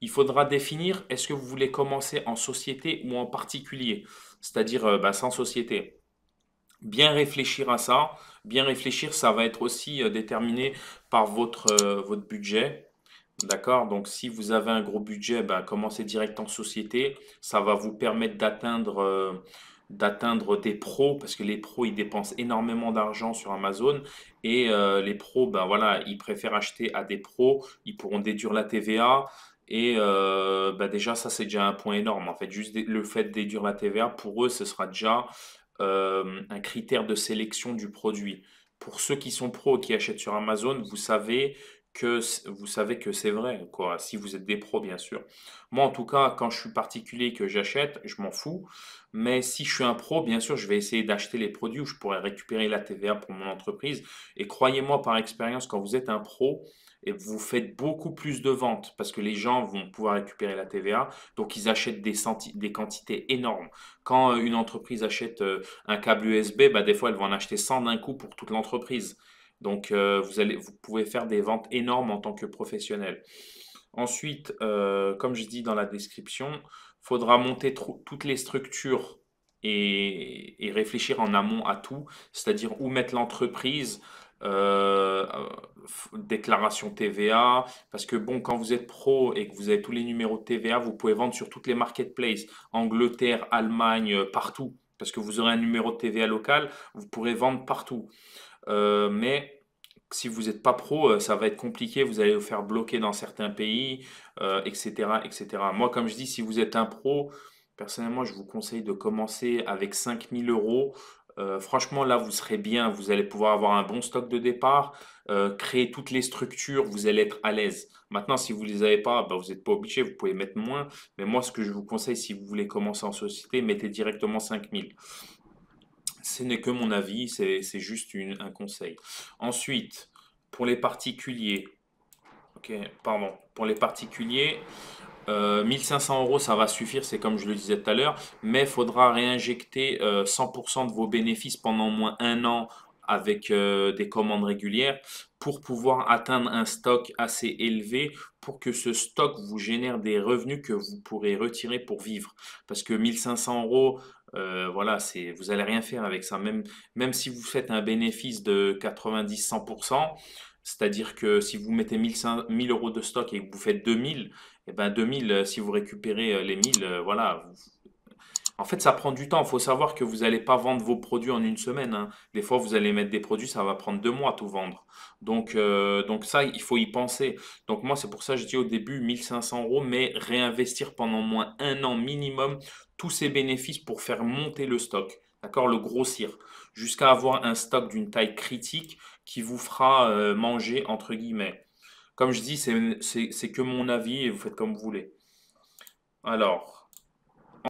il faudra définir est-ce que vous voulez commencer en société ou en particulier, c'est-à-dire bah, sans société. Bien réfléchir à ça, bien réfléchir, ça va être aussi déterminé par votre budget. D'accord? Donc, si vous avez un gros budget, ben, commencez direct en société. Ça va vous permettre d'atteindre des pros, parce que les pros, ils dépensent énormément d'argent sur Amazon. Et les pros, ben voilà, ils préfèrent acheter à des pros. Ils pourront déduire la TVA. Et ben déjà, ça, c'est déjà un point énorme. En fait, juste le fait de déduire la TVA, pour eux, ce sera déjà un critère de sélection du produit. Pour ceux qui sont pros et qui achètent sur Amazon, vous savez que c'est vrai, quoi. Si vous êtes des pros, bien sûr. Moi, en tout cas, quand je suis particulier et que j'achète, je m'en fous. Mais si je suis un pro, bien sûr, je vais essayer d'acheter les produits où je pourrais récupérer la TVA pour mon entreprise. Et croyez-moi, par expérience, quand vous êtes un pro, et vous faites beaucoup plus de ventes parce que les gens vont pouvoir récupérer la TVA, donc ils achètent des quantités énormes. Quand une entreprise achète un câble USB, bah, des fois, elle va en acheter 100 d'un coup pour toute l'entreprise. Donc, vous pouvez faire des ventes énormes en tant que professionnel. Ensuite, comme je dis dans la description, il faudra monter toutes les structures et réfléchir en amont à tout, c'est-à-dire où mettre l'entreprise, déclaration TVA, parce que bon, quand vous êtes pro et que vous avez tous les numéros de TVA, vous pouvez vendre sur toutes les marketplaces, Angleterre, Allemagne, partout, parce que vous aurez un numéro de TVA local, vous pourrez vendre partout. Mais si vous n'êtes pas pro, ça va être compliqué, vous allez vous faire bloquer dans certains pays, etc., etc. Moi, comme je dis, si vous êtes un pro, personnellement, je vous conseille de commencer avec 5 000 euros. Franchement, là, vous serez bien, vous allez pouvoir avoir un bon stock de départ, créer toutes les structures, vous allez être à l'aise. Maintenant, si vous ne les avez pas, bah, vous n'êtes pas obligé, vous pouvez mettre moins. Mais moi, ce que je vous conseille, si vous voulez commencer en société, mettez directement 5 000. Ce n'est que mon avis, c'est juste un conseil. Ensuite, pour les particuliers, ok, pardon, pour les particuliers, 1500 euros, ça va suffire, c'est comme je le disais tout à l'heure, mais il faudra réinjecter 100% de vos bénéfices pendant au moins un an avec des commandes régulières pour pouvoir atteindre un stock assez élevé pour que ce stock vous génère des revenus que vous pourrez retirer pour vivre. Parce que 1500 euros, voilà, vous allez rien faire avec ça. Même si vous faites un bénéfice de 90-100%, c'est-à-dire que si vous mettez 1000 euros de stock et que vous faites 2000, et ben 2000, si vous récupérez les 1000, voilà. En fait, ça prend du temps. Il faut savoir que vous n'allez pas vendre vos produits en une semaine, hein. Des fois, vous allez mettre des produits, ça va prendre 2 mois à tout vendre. Donc ça, il faut y penser. Donc moi, c'est pour ça que je dis au début 1500 euros, mais réinvestir pendant au moins un an minimum tous ces bénéfices pour faire monter le stock. D'accord? Le grossir. Jusqu'à avoir un stock d'une taille critique qui vous fera manger, entre guillemets. Comme je dis, c'est que mon avis et vous faites comme vous voulez. Alors.